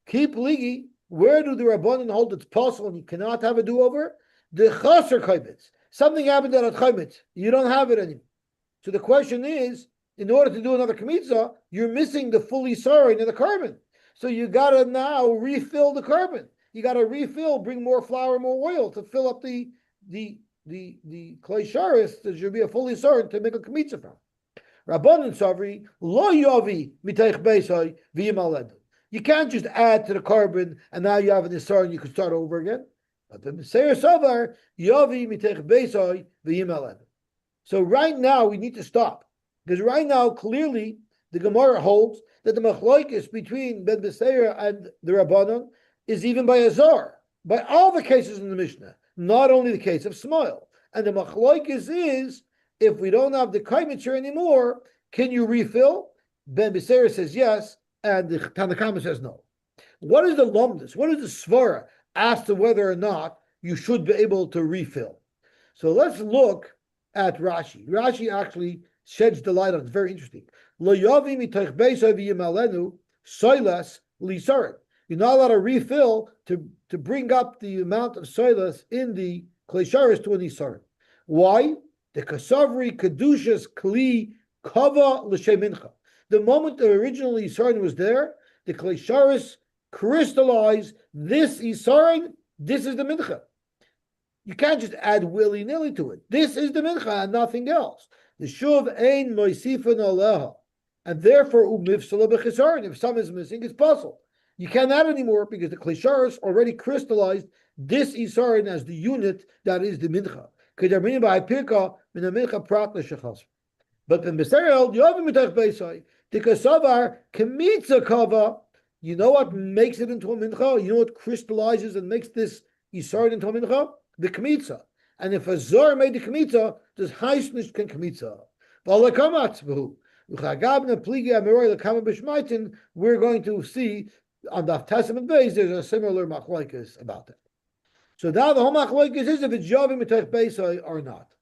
Keep ligi. Where do the Rabbanan hold it's possible and you cannot have a do-over? The chaser kaimitz. Something happened at a kaimitz. You don't have it anymore. So the question is, in order to do another kmitza, you're missing the fully sarin in the carbon. So you gotta now refill the carbon. You gotta refill, bring more flour, more oil to fill up the clay sharis. There should be a fully sarin to make a kmitza from. Rabbanan Savri, lo yovi miteich beisai v'yimaled. You can't just add to the carbon and now you have an isar and you can start over again. But the Meseir Savar, yovi miteich beisai v'yimaled. So right now we need to stop. Because right now, clearly, the Gemara holds that the machloikis between Ben Beseira and the Rabbanon is even by Azar, by all the cases in the Mishnah, not only the case of Smoil. And the machloikis is, if we don't have the kaimitzer anymore, can you refill? Ben Beseira says yes, and the Tanakama says no. What is the lumdus? What is the svara as to whether or not you should be able to refill? So let's look at Rashi. Rashi actually sheds the light on it. It's very interesting. Lo yavi mitoich beisai v'yimalenu soilas lisarin. You're not allowed to refill to bring up the amount of soilas in the klesharis to an isarin. Why? The kasavri kedushas kli kava l'shem mincha. The moment the original isarin was there, the klesharis crystallized this isarin. This is the mincha. You can't just add willy-nilly to it. This is the mincha and nothing else. The shuv ein moisifan aleha, and therefore umifsala b'chisaron. If some is missing, it's possible. You can't add anymore because the klisharis already crystallized this isarin as the unit that is the mincha. But in B'Serel, yovim mitach beisai the kasavar kemitza kava. You know what makes it into a mincha? You know what crystallizes and makes this isarin into a mincha? The kmitza. And if a zor made the kmitza, does heisnish can kmitza. We're going to see on the Testament base there's a similar machlokes about that. So now the whole machlokes is if it's yavim mitach beisai or not.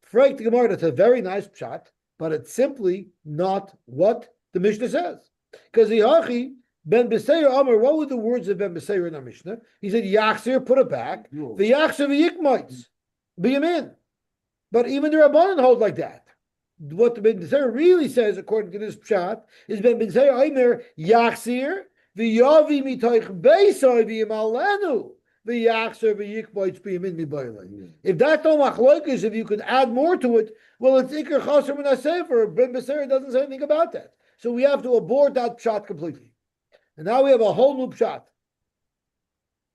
Freik the Gemara, that's a very nice pshat, but it's simply not what the Mishnah says. Because the Hachi Ben Beseir Amar, what were the words of Ben Beseir in our Mishnah? He said Yachsir, put it back. The Yachsir v'yikmoitz. B'yamin. But even the Rabbanan hold like that. What the Ben Beseir really says, according to this pshat, is Ben Beseir Omer Yachsir v'yavi mitoich beisai v'yimalenu v'yachsir v'yikmoitz b'yamin mibayla. If that's no machlokes, if you could add more to it, well, it's ikar chaser min hasefer. Ben Beseir doesn't say anything about that. So we have to abort that pshat completely. And now we have a whole new pshat.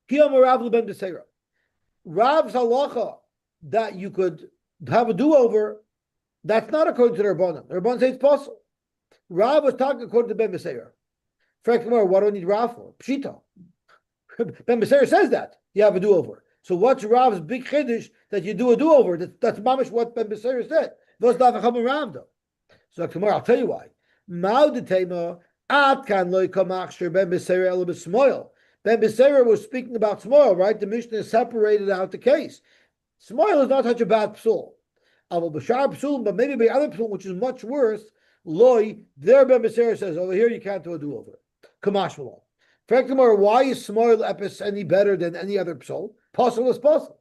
Kiyam Rav ben Beseira. Rav's halacha that you could have a do-over, that's not according to the Rabbanan. The Rabbanan say it's possible. Rav was talking according to Ben Beseira. Frankly, what do I need Rav for? Pshita. Ben Beseira says that you have a do-over. So what's Rav's big chiddush that you do a do-over? That's mamish what Ben Beseira said. Those davacham Rav though. So tomorrow I'll tell you why. Mao de tema. Ben Beseira was speaking about Smoil, right? The Mishnah separated out the case. Smoil is not such a bad psul. But maybe by other psul, which is much worse, Loi, there Ben Beseira says, over here you can't do a do-over. Kamash Malon. Why is Smoil epis any better than any other psul? Possible is possible.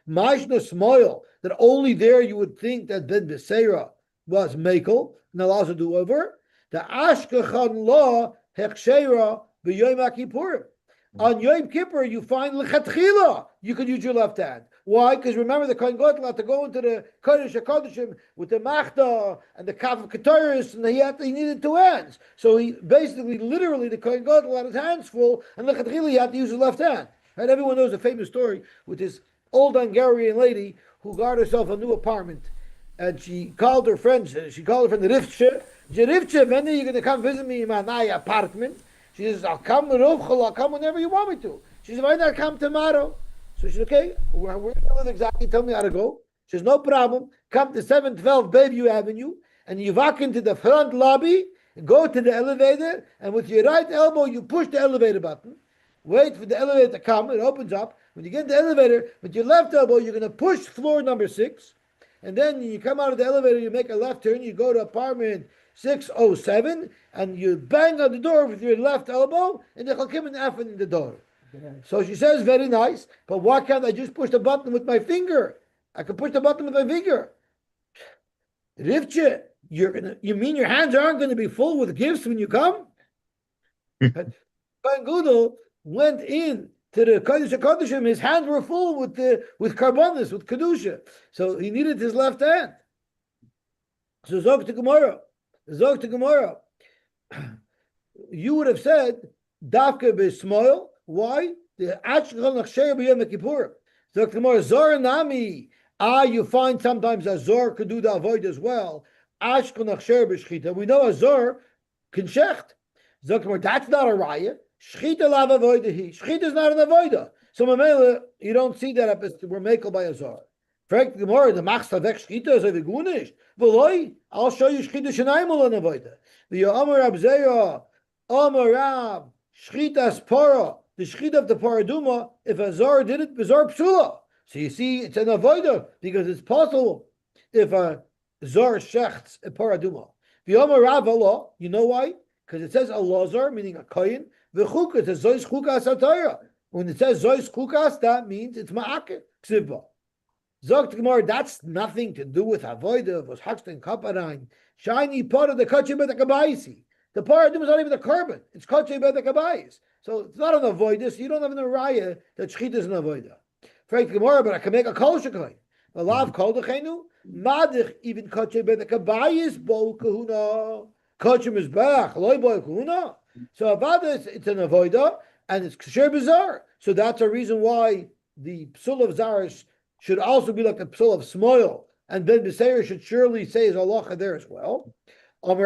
Mashna Smoil, that only there you would think that Ben Beseira was Mekel, and allows a do-over. The Ashkechan law hechshera b'Yom Kippurim. On Yom Kippur, you find lechatchila. You could use your left hand. Why? Because remember, the Kohen Gadol had to go into the Kodesh HaKodeshim with the Machta and the Kav of Ketoris, and he needed two hands. So he basically, literally, the Kohen Gadol had his hands full, and lechatchila he had to use his left hand. And everyone knows the famous story with this old Hungarian lady who got herself a new apartment, and she called her friends. She called her friend Rivche. Jerivche, when are you going to come visit me in my new apartment? She says, I'll come I'll come whenever you want me to. She says, why not come tomorrow? So she said, okay, where do you live exactly? Tell me how to go. She says, no problem. Come to 712 Bayview Avenue, and you walk into the front lobby, go to the elevator, and with your right elbow, you push the elevator button. Wait for the elevator to come. It opens up. When you get in the elevator, with your left elbow, you're going to push floor number 6. and then you come out of the elevator, you make a left turn, you go to apartment 607, and you bang on the door with your left elbow, and they'll come and F in the door. So she says, very nice, but why can't I just push the button with my finger? I can push the button with my finger. Rivche, you mean your hands aren't going to be full with gifts when you come? Ben Gudel went in to the Kodesh HaKodeshim, his hands were full with karbonis, with kedusha, so he needed his left hand. So Zog to Gemara, you would have said Dafka b'Smoil. Why? The Achshachol Nachsher b'Yom Kippur. Zog to Gemara, Zor Nami. You find sometimes a Zor could do the avoid as well. Achshachol Nachsher b'Shchita. We know a Zor can shecht. Zog to Gemara, that's not a raya. Shchita lav avoidahi. Shchita is not an avoida. So Mamela, you don't see that we're makel by a Zor. Fragt Gemara, the machst avek shchita is a vegunish. V'loi, I'll show you shchita shenaimul an avoida. The Amar Abzeya, Amar Rab, shchitas para, the shchita of the paraduma. If a Zor did it, Zor psula. So you see, it's an avoida because it's possible if a Zor shechts a paraduma. The Amar Rab Allah, you know why? Because it says a lazar, meaning a koyin. The chukah, it says zois chukas atayra. When it says zois chukas, that means it's ma'akeh ksiva. Zogt Gemara, that's nothing to do with avoida. Was hakstin kaparain shiny part of the kache bet kabayisi. The paradim is not even a carbon. It's kache bet kabayis. So it's not an avoida. So you don't have an araya that shchita is an avoida. Frank Gemara, but I can make a kol shekoin. A lav kol dechenu madich even kache bet kabayis bo kahuna. Kache mizbach loy bo kahuna. So avada it's an avoida and it's kasher bizarre. So that's a reason why the psul of zarish should also be like the psul of smoil, and Ben Beseir should surely say his halacha there as well. No,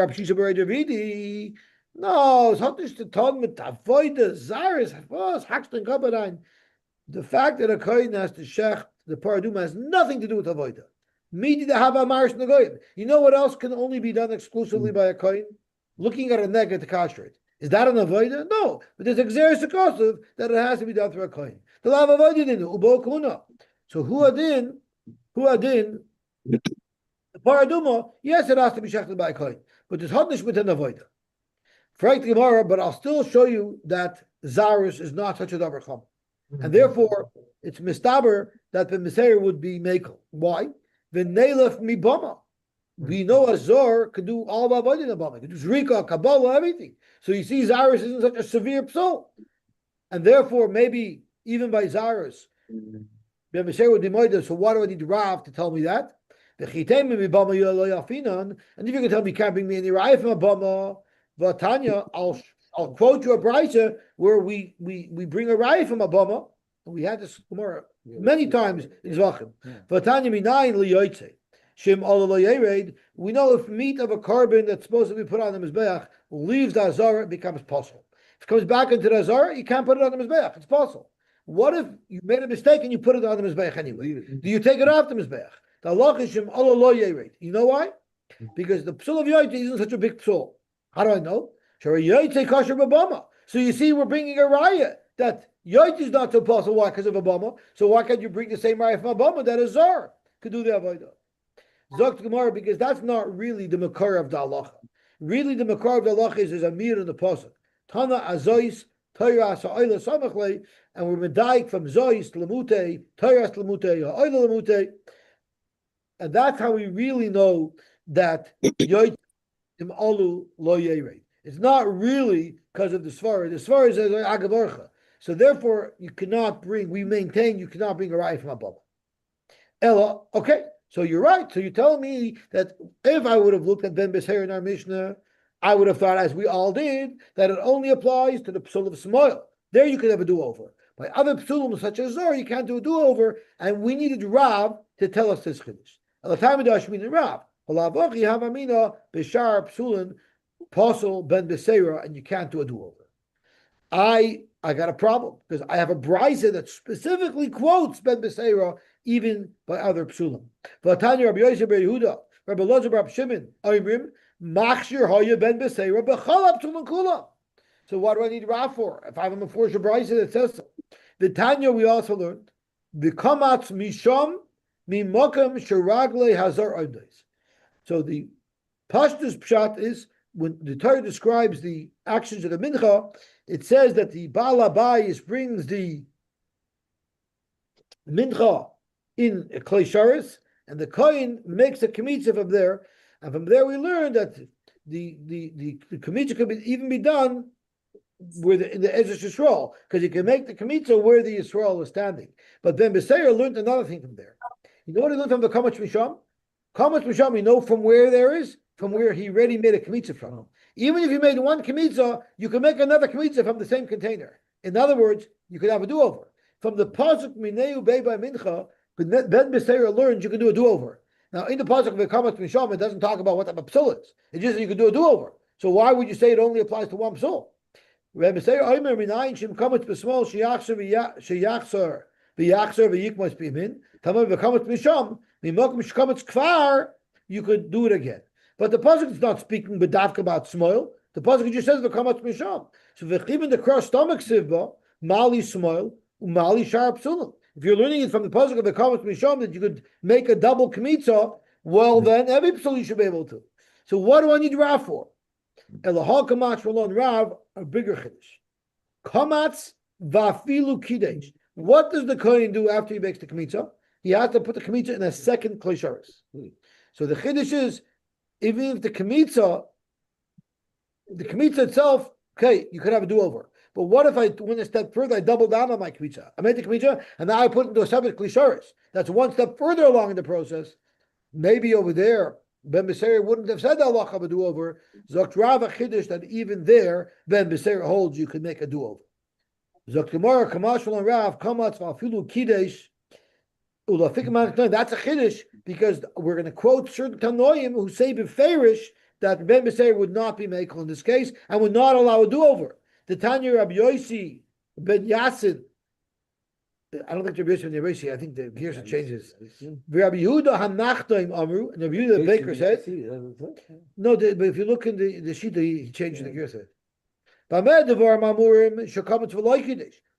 it's not just the talk with avoida zaris. The fact that a kohen has to shech the paraduma has nothing to do with avoida. Midi the hava marish negoyim. You know what else can only be done exclusively by a kohen? Looking at a neg to castrate. Is that an avoida? No, but there's exeris akosiv that it has to be done through a kohen. The lav avoida didn't ubo kuna. So who adin, the paraduma, yes, it has to be shechted by a kohen, but it's hodnish with an avoida. Fragt Gemara, but I'll still show you that zarus is not such a davar chum, and therefore it's mistaber that the Messiah would be makel. Why? The neilef mibama. We know a zor could do all of avodah in a bama, could do zrika, kabbalah, everything. So you see, zarus isn't such a severe psul, and therefore maybe even by zarus. So why do I need Rav to tell me that? And if you can tell me you can't bring me any raya from a bama, Vatanya, I'll quote you a brisa where we bring a raya from a bama, and we had this Gemara many times in Zvachim. Vatanya minayin liyoytze. Shim ala loyered. We know if meat of a carbon that's supposed to be put on the mizbeach leaves the azara, it becomes possible. If it comes back into the azara, you can't put it on the mizbeach. It's possible. What if you made a mistake and you put it on the mizbeach anyway? Do you take it off the mizbeach? The halach is shim ala loyered. You know why? Because the psul of yoytze isn't such a big psul. How do I know? So you see, we're bringing a raya that yoytze is not so possible. Why? Because of a bama. So why can't you bring the same raya from a bama that a zar could do the avodah? Zogt Gemara, because that's not really the makar of the halacha. Really, the makar of the halacha is a mir in the pasuk. Tana azois Torah sa'oila samachle, and we're medayik from zois lemute, Torah lemute, ha'oila lemute, and that's how we really know that yoyt im alu lo yered. It's not really because of the svara. The svara is agavorcha. So therefore, you cannot bring. We maintain you cannot bring a raya from a bubble. Ella, okay. So you're right. So you're telling me that if I would have looked at Ben Beseir in our Mishnah, I would have thought, as we all did, that it only applies to the psul of Smoil. There you could have a do-over. By other psulim such as Zor, you can't do a do-over, and we needed Rav to tell us this chiddush. Elatamidash meaning Rav. Halavochi havamina b'shar psulin posel Ben Beseira, and you can't do a do-over. I got a problem because I have a brisa that specifically quotes Ben Beseira even by other psulim. V'atanya Rabbi Yosy bar Yehuda, Rabbi Elazar bar Shimon, Oimrim, Machshir Hoya Ben Beseira b'chalab psulim kula. So what do I need Rav for? If I have a Meforsh brisa that says so. The Tanya we also learned, the Kamatz Misham Mimokam sheragle hazar oides. So the Pashtus pshat is when the Torah describes the actions of the mincha, it says that the Baal Habayis brings the mincha in a klei sharis, and the kohen makes a kmitza from there, and from there we learn that the kmitza could even be done in the Ezra Yisrael, because you can make the kmitza where the Yisrael is standing. But then Beseir learned another thing from there. You know what he learned from the Kamach Misham? Kamach Misham, we know from where there is, from where he already made a kmitza from. Even if you made one kmitza, you can make another kmitza from the same container. In other words, you could have a do-over. From the pasuk Mineu Beiba Mincha, Ben Beseir learns you can do a do-over. Now, in the pasuk of the Kamach Misham, it doesn't talk about what type of psul is. It just you can do a do-over. So why would you say it only applies to one psul? Rabbi say, "Omer minayin shem kamet b'smol sheyachzer v'yikmos b'yamin. Tamar v'kamet b'sham mimokum shkamet kfar. You could do it again, but the pasuk is not speaking b'davka about smol. The pasuk just says v'kamet b'sham. So v'chivin the cross stomach sivba mali smol umali shar psulim. If you're learning it from the pasuk of v'kamet b'sham that you could make a double kmitza, well then every psul you should be able to. So what do I need Rav for? Elahal kamatz rolon Rav, a bigger chiddush. Kamatz vafilu kidesh. What does the kohen do after he makes the kmitza? He has to put the kmitza in a second klei. So the chiddush is, even if the kmitza itself, okay, you could have a do-over. But what if I went a step further? I double down on my kmitza. I made the kmitza, and now I put it into a separate klei. That's one step further along in the process. Maybe over there, Ben Beseir wouldn't have said Allah have a do-over. Zokt Rav Chiddush that even there, Ben Beseir holds you can make a do-over. Zokt Gemara Kamashal and Rav Kamatz Vafilu Kidesh Ulafikim. That's a Chiddush because we're going to quote certain Tanoim who say beferish that Ben Beseir would not be makel in this case and would not allow a do-over. The Tanya Rabbi Yosy Ben Yasin. I don't think Rabbi Yosef and Yosy. I think the Gersa changes. Rabbi Yehuda Hanachtoim Amru, and Rabbi Yehuda the baker said, no, but if you look in the Shita, he changed the Gersa.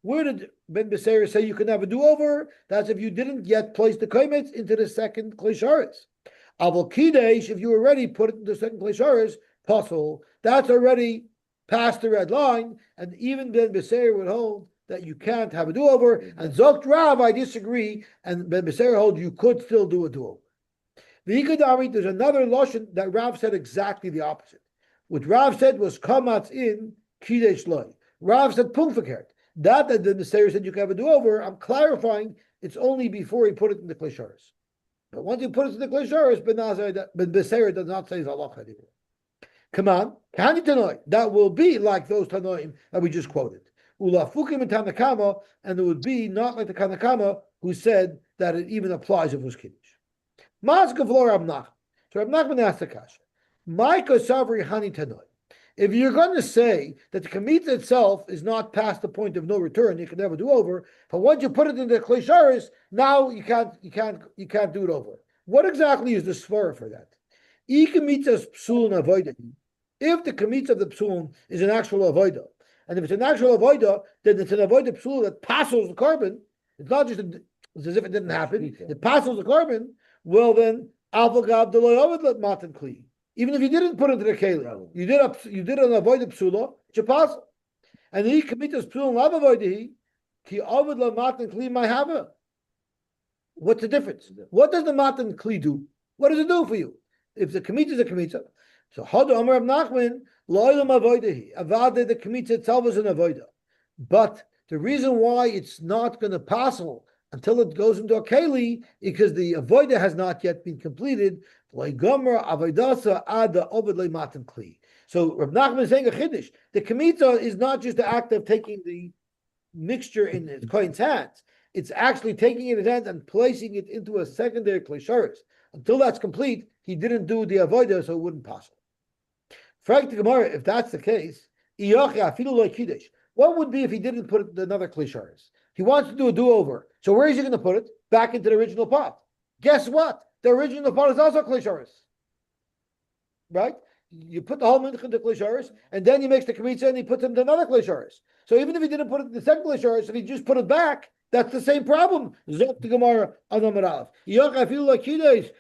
Where did Ben Beseir say you can have a do-over? That's if you didn't yet place the kometz into the second klei. Aval kidesh, if you already put it into the second klei, possible. That's already past the red line, and even Ben Beseir would hold that you can't have a do-over, and Zokt Rav, I disagree, and Ben Beseir holds you could still do a do-over. There's another lashon that Rav said exactly the opposite. What Rav said was kamatz in kidesh loy. Rav said pumfakert. That Ben Beseir said you can have a do-over, I'm clarifying it's only before he put it in the klei. But once you put it in the klei, Ben Beseir does not say halacha anymore. Come on, Kani Tanoi. That will be like those Tanoim that we just quoted. Ulafukim and Tanakama, and it would be not like the Tanakama who said that it even applies if it was Kiddush. Mazka v'lo Rab Nachman. So Rab Nachman asked the kasha. Maika savri hani Tanoi. If you're going to say that the Kemitza itself is not past the point of no return, you can never do over. But once you put it in the Klei, now you can't do it over. What exactly is the svara for that? If the Kemitza of the psul is an actual avodah, and if it's an actual avodah, then it's an avodah psul that passes the carbon. It's not just it's as if it didn't happen. It passes the carbon. Well, then avogab deloy matan kli. Even if you didn't put it into the keli, you did an avodah psula, it's pass. And he committed psul lav avodah ki avodah la matan kli may have it. What's the difference? What does the matan kli do? What does it do for you? If the Kemitza is a Kemitza, so Hada Amar of Nachman, Loilam Avoidahi, Avada, the Kemitza itself is an Avoida. But the reason why it's not going to passel until it goes into a Keli, because the Avoida has not yet been completed. Loigomer Avoidasa Ada Ovid Matan Kli. So Rav Nachman is saying a Chiddush. The Kemitza is not just the act of taking the mixture in his Kohen's hands. It's actually taking it in his hands and placing it into a secondary Klei. Until that's complete, he didn't do the avodah, so it wouldn't pass. Frag the Gemara, if that's the case, what would be if he didn't put it in another klei? He wants to do a do-over. So where is he going to put it? Back into the original pot. Guess what? The original pot is also klei. Right? You put the whole mincha into klei, and then he makes the kemitza and he puts it into another klei. So even if he didn't put it in the second klei, if he just put it back, That's the same problem. Zok the Gemara Adam Rav. Yoch afilu lakidos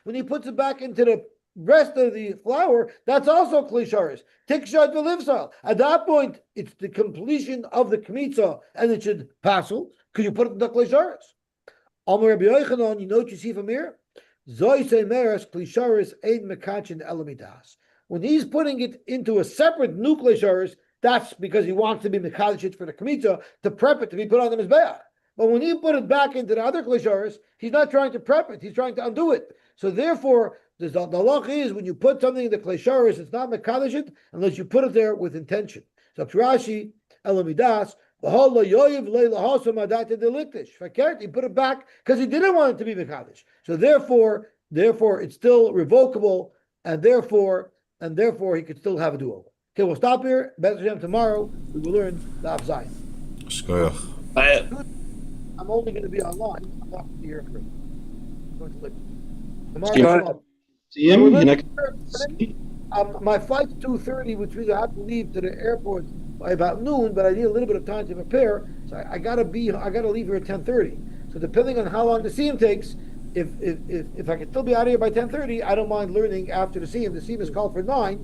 when he puts it back into the rest of the flour, that's also klisharis. Tikshad v'livsal. At that point, it's the completion of the kmitza, and it should passel because you put it in the klisharis. Amar Rabbi Yochanan, you know what you see from here? Zoy semeres klisharis ein mekachin elamidas. When he's putting it into a separate new klisharis, that's because he wants to be mekadeshit for the kmitza to prep it to be put on the mizbeach. But when he put it back into the other klisharis, he's not trying to prep it; he's trying to undo it. So therefore, the halach is when you put something in the klesharis, it's not mekadeshit unless you put it there with intention. So Rashi elamidas he put it back because he didn't want it to be mekadesh. So therefore, it's still revocable, and therefore he could still have a do-over. Okay, we'll stop here. Be'ez Hashem, tomorrow we will learn the Avzayim. Shkoyach. I'm only going to be online. I'm not going to be here for tomorrow. See him? My flight's 2:30, which means I have to leave to the airport by about noon, but I need a little bit of time to prepare. So I gotta leave here at 10:30. So depending on how long the siyum takes, if I can still be out of here by 10:30, I don't mind learning after the siyum. The siyum is called for 9.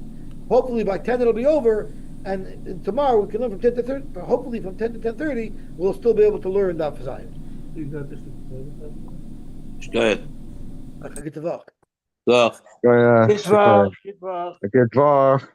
Hopefully by 10 it'll be over, and tomorrow we can learn from 10 to 30. Hopefully from 10 to 10:30 we'll still be able to learn that Fazayim. Go ahead. I get to walk. Go. Ja, Good super. luck. Good luck.